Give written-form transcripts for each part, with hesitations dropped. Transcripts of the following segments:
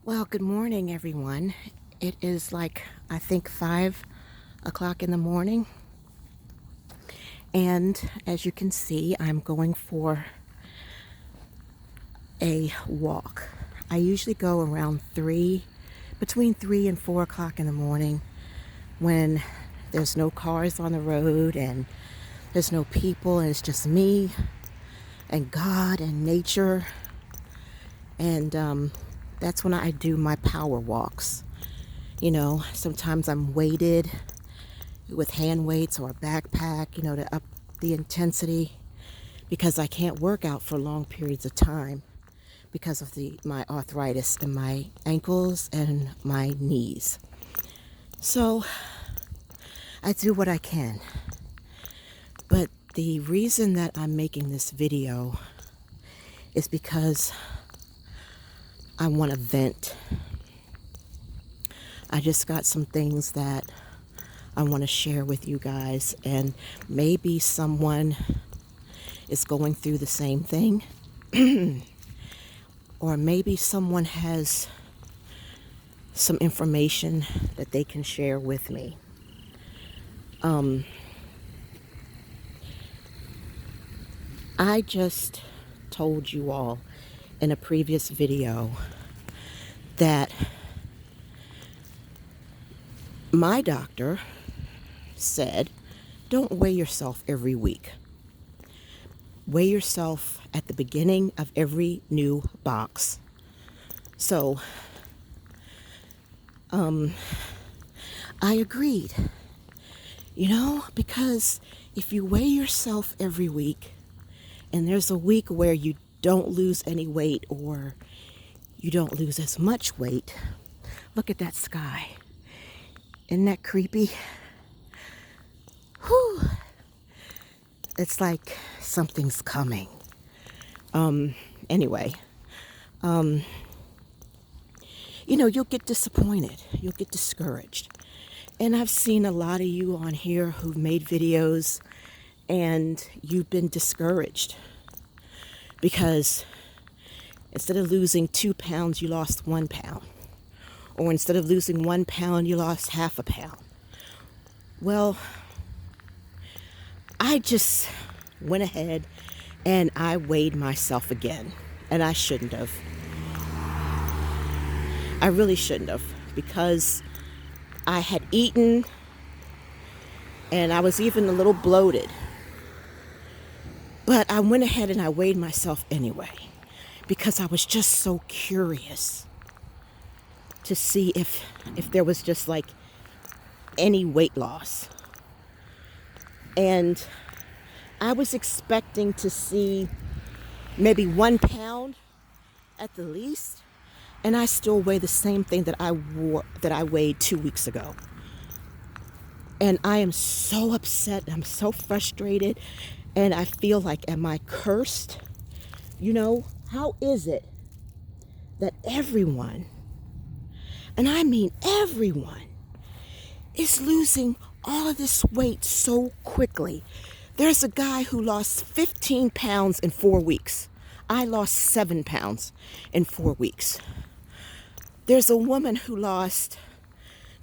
Well, good morning, everyone. It is like, I think, 5 o'clock in the morning. And as you can see, I'm going for a walk. I usually go around between 3 and 4 o'clock in the morning when there's no cars on the road and there's no people and it's just me and God and nature. And that's when I do my power walks. Sometimes I'm weighted with hand weights or a backpack, to up the intensity because I can't work out for long periods of time because of my arthritis in my ankles and my knees. So I do what I can. But the reason that I'm making this video is because I want to vent. I just got some things that I want to share with you guys, and maybe someone is going through the same thing, or maybe someone has some information that they can share with me. I just told you all in a previous video that my doctor said, don't weigh yourself every week. Weigh yourself at the beginning of every new box. So, I agreed, because if you weigh yourself every week and there's a week where you don't lose any weight or you don't lose as much weight, look at that sky. Isn't that creepy? Whew. It's like something's coming. Anyway, you'll get disappointed. You'll get discouraged. And I've seen a lot of you on here who've made videos and you've been discouraged because instead of losing 2 pounds, you lost 1 pound. Or instead of losing 1 pound, you lost half a pound. Well, I just went ahead and I weighed myself again. And I shouldn't have. I really shouldn't have, because I had eaten and I was even a little bloated. But I went ahead and I weighed myself anyway because I was just so curious to see if there was just like any weight loss. And I was expecting to see maybe 1 pound at the least, and I still weigh the same thing that I weighed 2 weeks ago. And I am so upset, I'm so frustrated, and I feel like, am I cursed? How is it that everyone, and I mean everyone, is losing all of this weight so quickly? There's a guy who lost 15 pounds in 4 weeks. I lost 7 pounds in 4 weeks. There's a woman who lost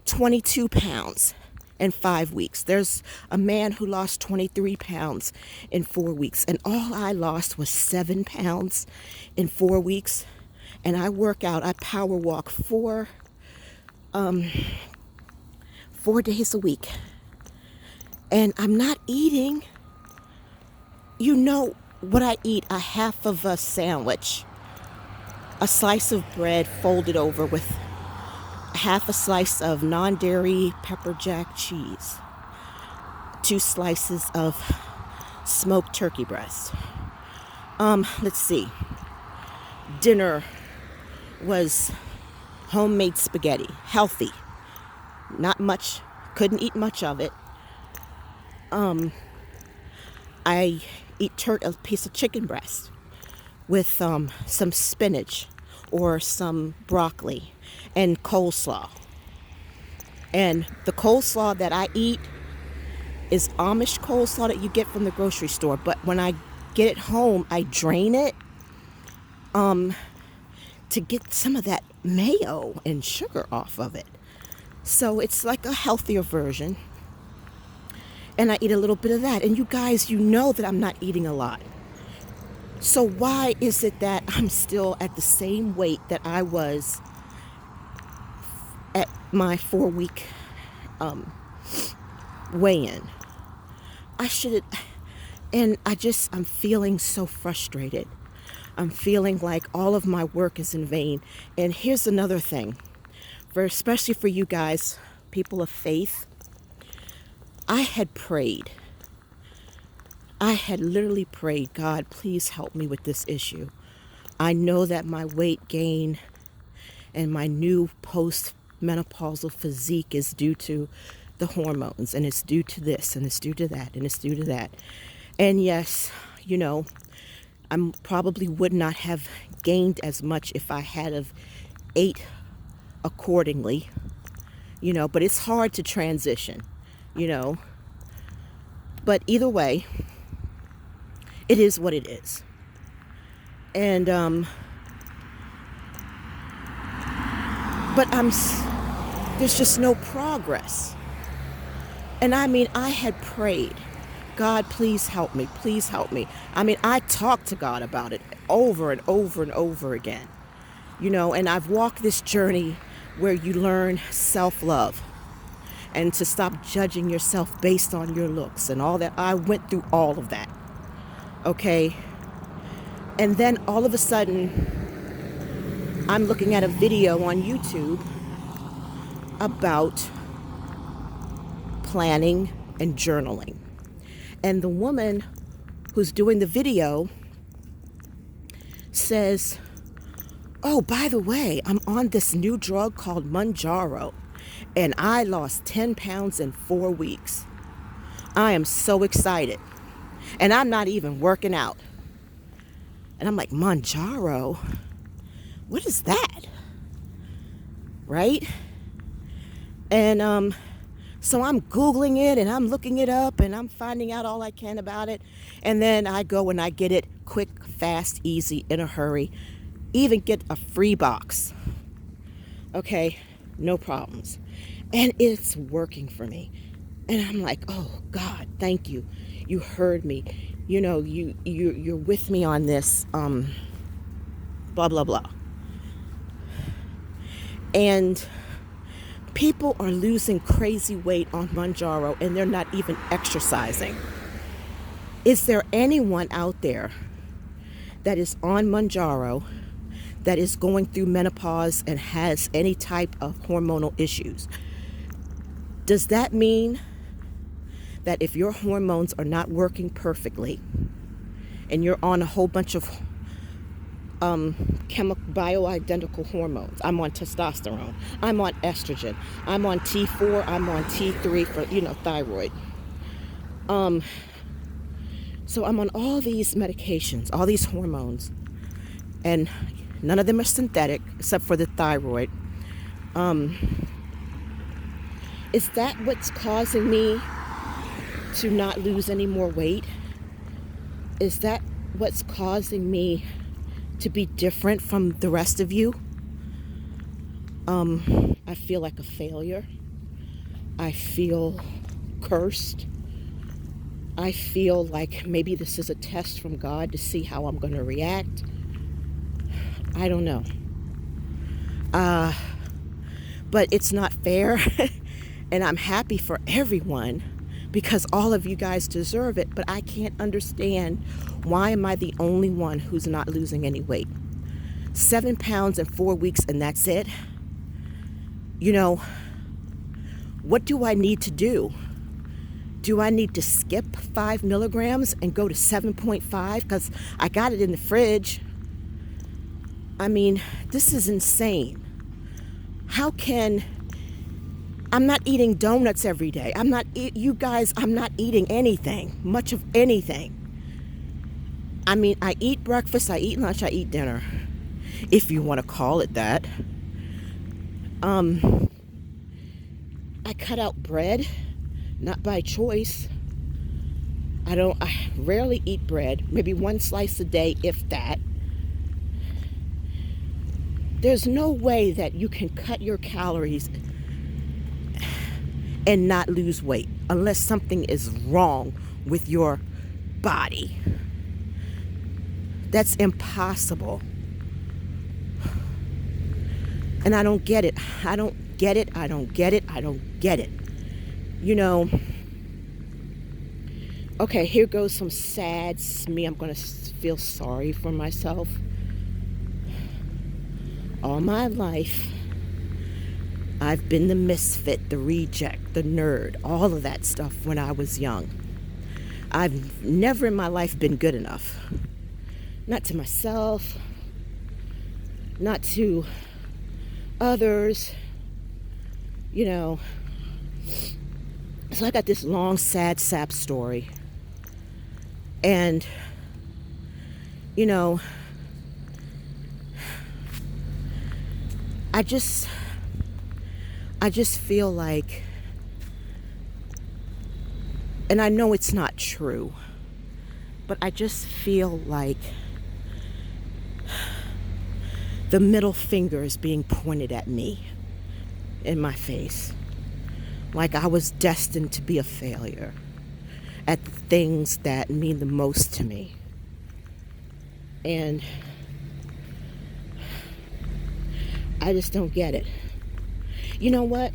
22 pounds in 5 weeks. There's a man who lost 23 pounds in 4 weeks. And all I lost was 7 pounds in 4 weeks. And I power walk 4 days a week. And I'm not eating. You know what I eat? A half of a sandwich. A slice of bread folded over with half a slice of non-dairy pepper jack cheese. 2 slices of smoked turkey breast. Let's see. Dinner was homemade spaghetti. Healthy. Not much. Couldn't eat much of it. I eat a piece of chicken breast with some spinach or some broccoli and coleslaw. And the coleslaw that I eat is Amish coleslaw that you get from the grocery store. But when I get it home, I drain it to get some of that mayo and sugar off of it. So it's like a healthier version. And I eat a little bit of that. And you guys, you know that I'm not eating a lot. So why is it that I'm still at the same weight that I was at my 4-week weigh-in? I should, and I'm feeling so frustrated. I'm feeling like all of my work is in vain. And here's another thing, especially for you guys, people of faith. I had prayed. I had literally prayed, God, please help me with this issue. I know that my weight gain and my new post-menopausal physique is due to the hormones, and it's due to this, and it's due to that, and it's due to that. And yes, I probably would not have gained as much if I had have ate accordingly, but it's hard to transition, But either way, it is what it is. And, but there's just no progress. And I had prayed, God, please help me. Please help me. I talked to God about it over and over and over again, and I've walked this journey where you learn self-love and to stop judging yourself based on your looks and all that. I went through all of that. Okay. And then all of a sudden, I'm looking at a video on YouTube about planning and journaling. And the woman who's doing the video says, oh, by the way, I'm on this new drug called Mounjaro, and I lost 10 pounds in 4 weeks. I am so excited. And I'm not even working out. And I'm like, Mounjaro? What is that? Right? And so I'm Googling it and I'm looking it up and I'm finding out all I can about it. And then I go and I get it quick, fast, easy, in a hurry. Even get a free box. Okay, no problems. And it's working for me. And I'm like, oh God, thank you. You heard me. You're with me on this. Blah, blah, blah. And people are losing crazy weight on Mounjaro and they're not even exercising. Is there anyone out there that is on Mounjaro that is going through menopause and has any type of hormonal issues? Does that mean that if your hormones are not working perfectly and you're on a whole bunch of bioidentical hormones? I'm on testosterone, I'm on estrogen, I'm on T4, I'm on T3 for thyroid. So I'm on all these medications, all these hormones, and none of them are synthetic except for the thyroid. Is that what's causing me to not lose any more weight? Is that what's causing me to be different from the rest of you? I feel like a failure. I feel cursed. I feel like maybe this is a test from God to see how I'm going to react. I don't know. But it's not fair. And I'm happy for everyone because all of you guys deserve it. But I can't understand, why am I the only one who's not losing any weight? 7 pounds in 4 weeks and that's it? What do I need to do? Do I need to skip 5 milligrams and go to 7.5 because I got it in the fridge? This is insane. How can... I'm not eating donuts every day. I'm not eating anything, much of anything. I eat breakfast, I eat lunch, I eat dinner, if you want to call it that. I cut out bread, not by choice. I rarely eat bread, maybe 1 slice a day, if that. There's no way that you can cut your calories and not lose weight unless something is wrong with your body. That's impossible. And I don't get it. I don't get it. I don't get it. I don't get it. You know, okay, here goes some sad me. I'm going to feel sorry for myself. All my life, I've been the misfit, the reject, the nerd, all of that stuff when I was young. I've never in my life been good enough. Not to myself, not to others, you know. So I got this long, sad, sap story. And, you know, I just feel like, and I know it's not true, but I just feel like the middle finger is being pointed at me in my face. Like I was destined to be a failure at the things that mean the most to me. And I just don't get it. You know what?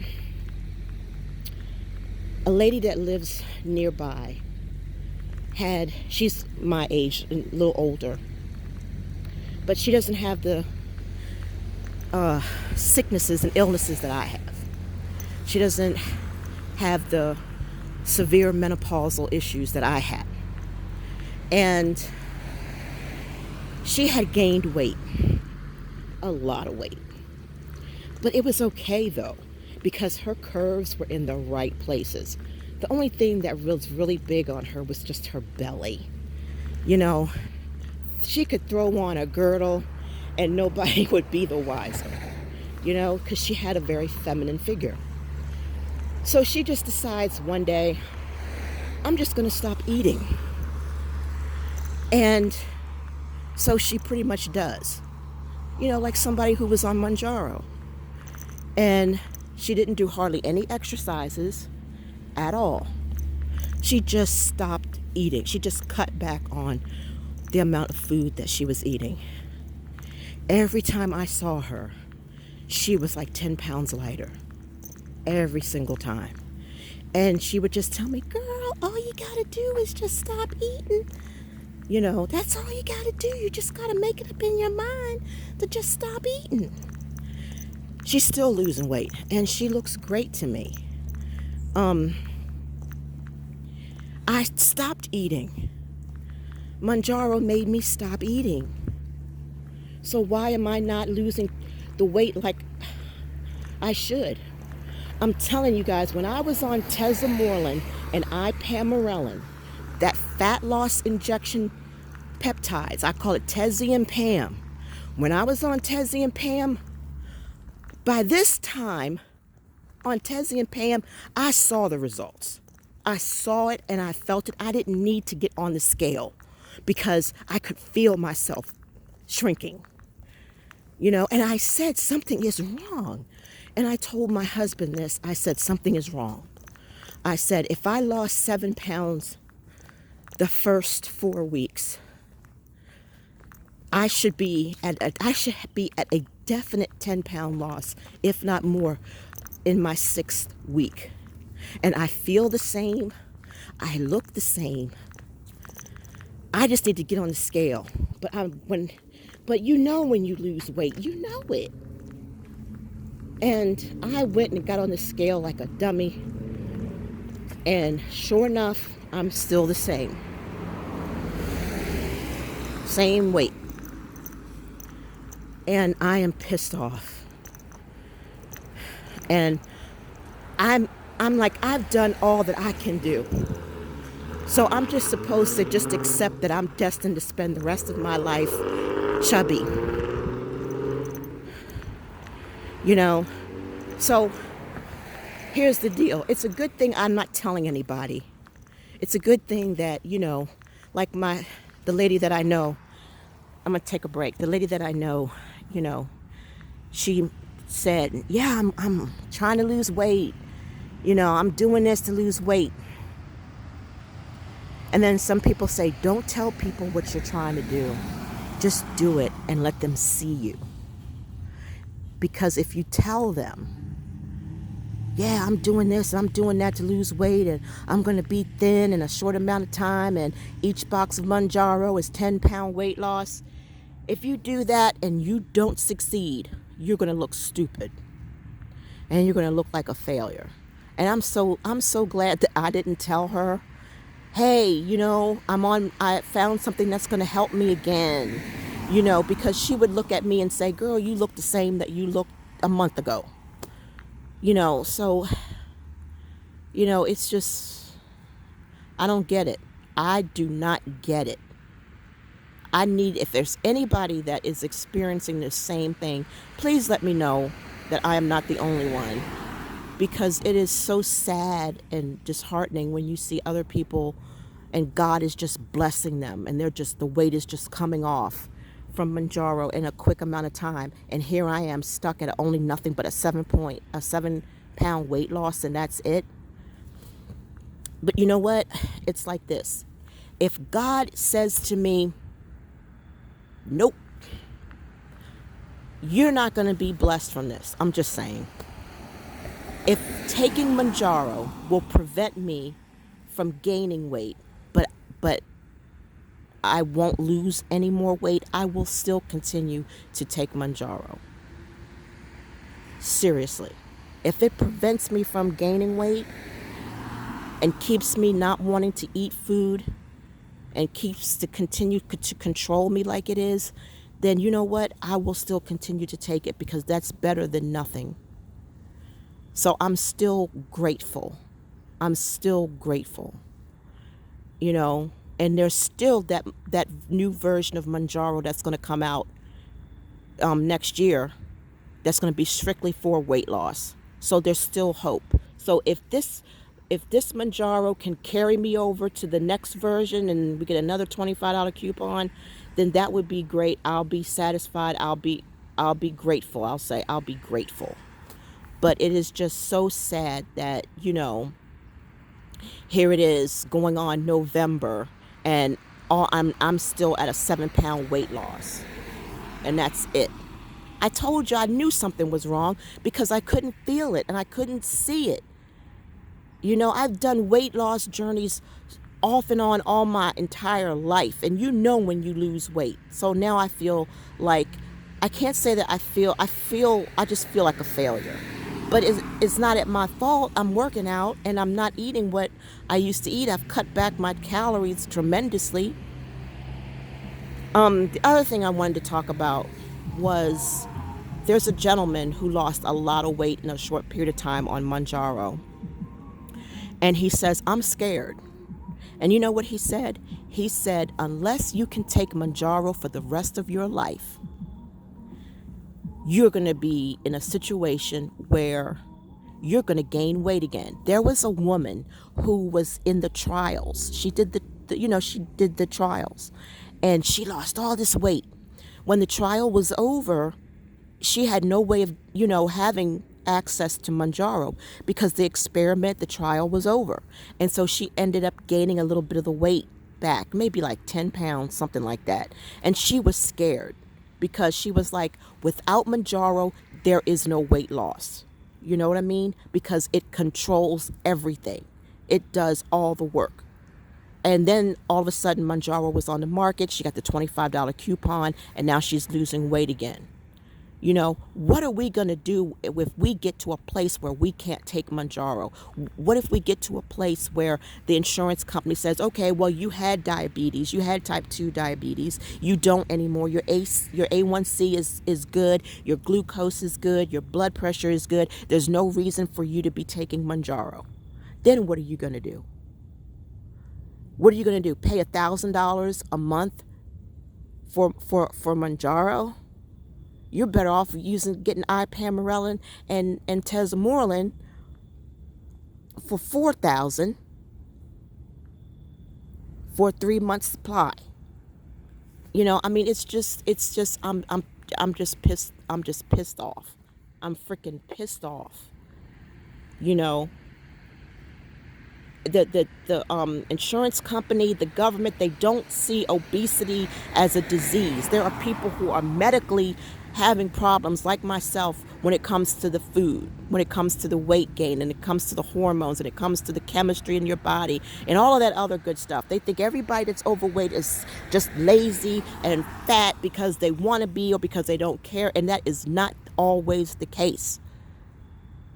A lady that lives nearby she's my age, a little older, but she doesn't have the sicknesses and illnesses that I have. She doesn't have the severe menopausal issues that I had. And she had gained weight, a lot of weight. But it was okay though, because her curves were in the right places. The only thing that was really big on her was just her belly. You know, she could throw on a girdle and nobody would be the wiser, you know, because she had a very feminine figure. So she just decides one day, I'm just going to stop eating. And so she pretty much does. You know, like somebody who was on Mounjaro. And she didn't do hardly any exercises at all. She just stopped eating. She just cut back on the amount of food that she was eating. Every time I saw her, she was like 10 pounds lighter. Every single time. And she would just tell me, girl, all you gotta do is just stop eating. You know, that's all you gotta do. You just gotta make it up in your mind to just stop eating. She's still losing weight and she looks great to me. I stopped eating. Mounjaro made me stop eating. So why am I not losing the weight like I should? I'm telling you guys, when I was on Tesamorelin and Ipamorelin, that fat loss injection peptides, I call it Tezzy and Pam. When I was on Tezzy and Pam, by this time, on Tezzy and Pam, I saw the results. I saw it and I felt it. I didn't need to get on the scale because I could feel myself shrinking. You know, and I said something is wrong. And I told my husband this. I said something is wrong. I said if I lost 7 pounds the first 4 weeks, I should be at a definite 10-pound loss, if not more, in my 6th week. And I feel the same. I look the same. I just need to get on the scale. But you know when you lose weight, you know it. And I went and got on the scale like a dummy. And sure enough, I'm still the same. Same weight. And I am pissed off. And I'm like, I've done all that I can do. So I'm just supposed to just accept that I'm destined to spend the rest of my life chubby. You know? So here's the deal. It's a good thing I'm not telling anybody. It's a good thing that, you know, like the lady that I know, I'm going to take a break. The lady that I know, you know, She said, yeah, I'm trying to lose weight. I'm doing this to lose weight. And then some people say, don't tell people what you're trying to do. Just do it and let them see you. Because if you tell them, yeah, I'm doing this and I'm doing that to lose weight and I'm going to be thin in a short amount of time and each box of Mounjaro is 10-pound weight loss. If you do that and you don't succeed, you're going to look stupid and you're going to look like a failure. And I'm so glad that I didn't tell her, hey, I found something that's going to help me again, because she would look at me and say, girl, you look the same that you looked a month ago. So, it's just, I don't get it. I do not get it. If there's anybody that is experiencing the same thing, please let me know that I am not the only one. Because it is so sad and disheartening when you see other people and God is just blessing them and the weight is just coming off from Mounjaro in a quick amount of time. And here I am stuck at only nothing but a 7-pound weight loss, and that's it. But you know what? It's like this. If God says to me, nope, you're not going to be blessed from this. I'm just saying. If taking Mounjaro will prevent me from gaining weight, but I won't lose any more weight, I will still continue to take Mounjaro. Seriously. If it prevents me from gaining weight and keeps me not wanting to eat food and keeps to continue to control me like it is, then you know what? I will still continue to take it because that's better than nothing. So I'm still grateful. I'm still grateful. And there's still that new version of Mounjaro that's going to come out next year that's going to be strictly for weight loss. So there's still hope. So if this Mounjaro can carry me over to the next version and we get another $25 coupon, then that would be great. I'll be satisfied. I'll be grateful. I'll say I'll be grateful. But it is just so sad that, here it is going on November and I'm still at a 7-pound weight loss. And that's it. I told you I knew something was wrong because I couldn't feel it and I couldn't see it. I've done weight loss journeys off and on all my entire life. And when you lose weight. So now I feel like, I can't say that I just feel like a failure. But it's not at my fault. I'm working out and I'm not eating what I used to eat. I've cut back my calories tremendously. The other thing I wanted to talk about was there's a gentleman who lost a lot of weight in a short period of time on Mounjaro. And he says, I'm scared. And you know what he said? He said, unless you can take Mounjaro for the rest of your life, you're going to be in a situation where you're going to gain weight again. There was a woman who was in the trials. She did she did the trials and she lost all this weight. When the trial was over, she had no way of, having access to Mounjaro because the trial was over. And so she ended up gaining a little bit of the weight back, maybe like 10 pounds, something like that. And she was scared because she was like, without Mounjaro, there is no weight loss. You know what I mean? Because it controls everything. It does all the work. And then all of a sudden, Mounjaro was on the market. She got the $25 coupon, and now she's losing weight again. What are we going to do if we get to a place where we can't take Mounjaro? What if we get to a place where the insurance company says, okay, well, you had diabetes, you had type 2 diabetes, you don't anymore, your A1C is good, your glucose is good, your blood pressure is good, there's no reason for you to be taking Mounjaro. Then what are you going to do? What are you going to do? Pay $1,000 a month for Mounjaro? You're better off getting ipamorelan and tesamorelin for $4,000 for a 3-month supply. It's just I'm just pissed. I'm just pissed off. I'm freaking pissed off. You know, the insurance company, the government, they don't see obesity as a disease. There are people who are medically having problems like myself when it comes to the food, when it comes to the weight gain, and it comes to the hormones, and it comes to the chemistry in your body, and all of that other good stuff. They think everybody that's overweight is just lazy and fat because they want to be or because they don't care, and that is not always the case.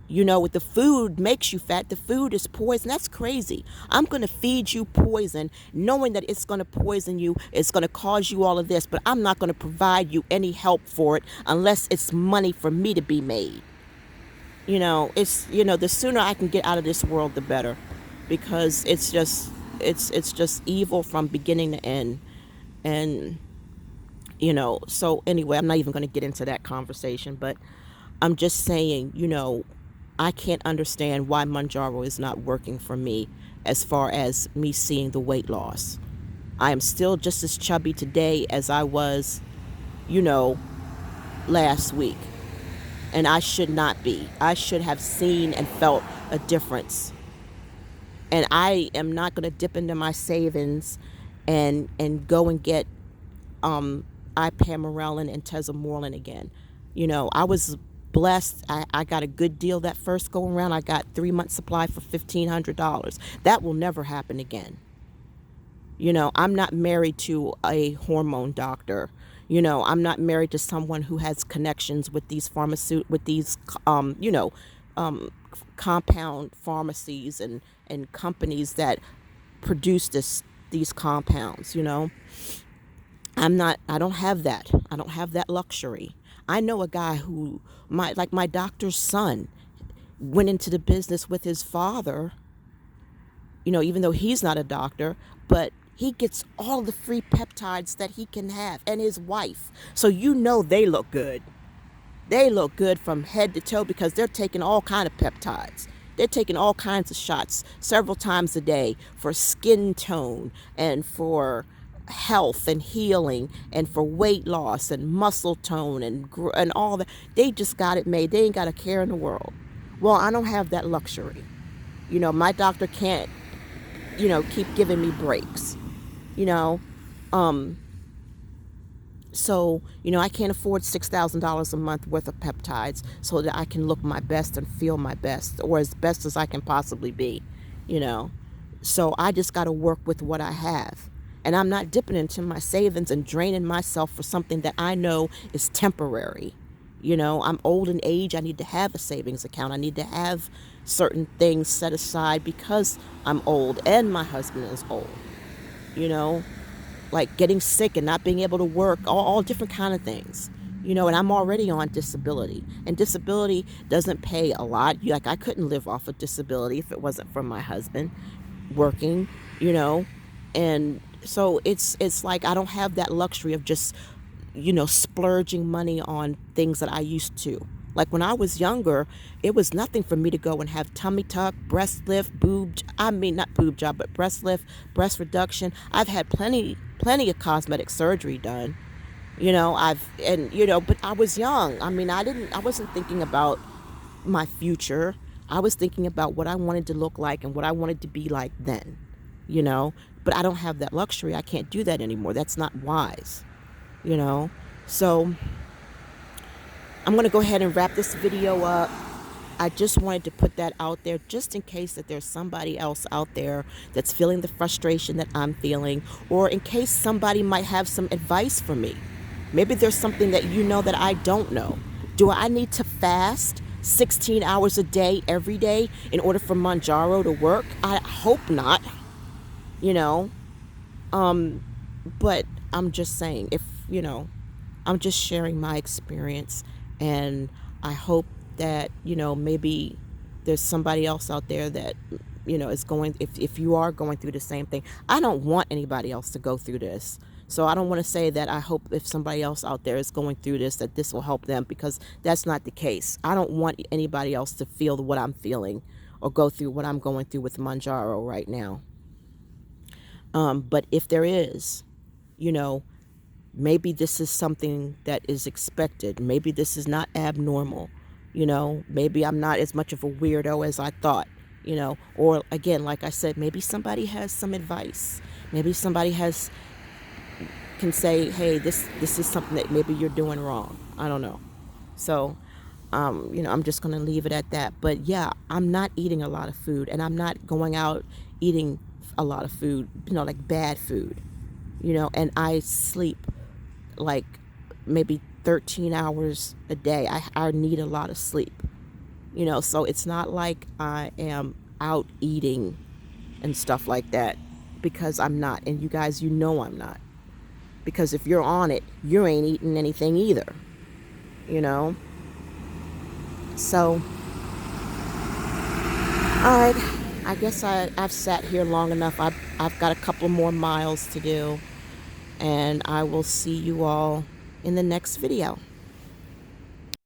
With the food makes you fat. The food is poison. That's crazy. I'm going to feed you poison knowing that it's going to poison you. It's going to cause you all of this, but I'm not going to provide you any help for it unless it's money for me to be made. The sooner I can get out of this world, the better, because it's just evil from beginning to end. And, so anyway, I'm not even going to get into that conversation, but I'm just saying, I can't understand why Mounjaro is not working for me as far as me seeing the weight loss. I am still just as chubby today as I was, you know, last week. And I should not be. I should have seen and felt a difference. And I am not going to dip into my savings and go and get ipamorelin and tesamorelin again. I was blessed. I got a good deal that first go around. I got 3 months supply for $1,500. That will never happen again. I'm not married to a hormone doctor. I'm not married to someone who has connections with these compound pharmacies and companies that produce these compounds. I don't have that. I don't have that luxury. I know a guy who, my doctor's son, went into the business with his father, even though he's not a doctor, but he gets all the free peptides that he can have, and his wife. So they look good. They look good from head to toe because they're taking all kind of peptides. They're taking all kinds of shots several times a day for skin tone and for health and healing and for weight loss and muscle tone and all that. They just got it made. They ain't got a care in the world. Well, I don't have that luxury. My doctor can't, keep giving me breaks. So, I can't afford $6,000 a month worth of peptides so that I can look my best and feel my best, or as best as I can possibly be, So I just got to work with what I have. And I'm not dipping into my savings and draining myself for something that I know is temporary. I'm old in age. I need to have a savings account. I need to have certain things set aside because I'm old and my husband is old. Like getting sick and not being able to work, all different kind of things. And I'm already on disability. And disability doesn't pay a lot. Like I couldn't live off of disability if it wasn't for my husband working, And so it's like I don't have that luxury of just, splurging money on things that I used to. Like when I was younger, it was nothing for me to go and have tummy tuck, breast lift, not boob job, but breast lift, breast reduction. I've had plenty of cosmetic surgery done. But I was young. I wasn't thinking about my future. I was thinking about what I wanted to look like and what I wanted to be like then, but I don't have that luxury. I can't do that anymore. That's not wise, So I'm going to go ahead and wrap this video up. I just wanted to put that out there just in case that there's somebody else out there that's feeling the frustration that I'm feeling, or in case somebody might have some advice for me. Maybe there's something that that I don't know. Do I need to fast 16 hours a day every day in order for Mounjaro to work? I hope not, but I'm just saying, I'm just sharing my experience, and I hope that, maybe there's somebody else out there that, is going, if you are going through the same thing. I don't want anybody else to go through this. So I don't want to say that I hope if somebody else out there is going through this, that this will help them, because that's not the case. I don't want anybody else to feel what I'm feeling or go through what I'm going through with Mounjaro right now. But if there is, maybe this is something that is expected. Maybe this is not abnormal. Maybe I'm not as much of a weirdo as I thought, or again, like I said, maybe somebody has some advice. Maybe somebody can say, hey, this is something that maybe you're doing wrong. I don't know. So, I'm just going to leave it at that. But yeah, I'm not eating a lot of food, and I'm not going out eating a lot of food, like bad food, and I sleep like maybe 13 hours a day. I need a lot of sleep, so it's not like I am out eating and stuff like that, because I'm not. And you guys, I'm not. Because if you're on it, you ain't eating anything either, you know? So, all right, I guess I've sat here long enough. I've got a couple more miles to do, and I will see you all in the next video.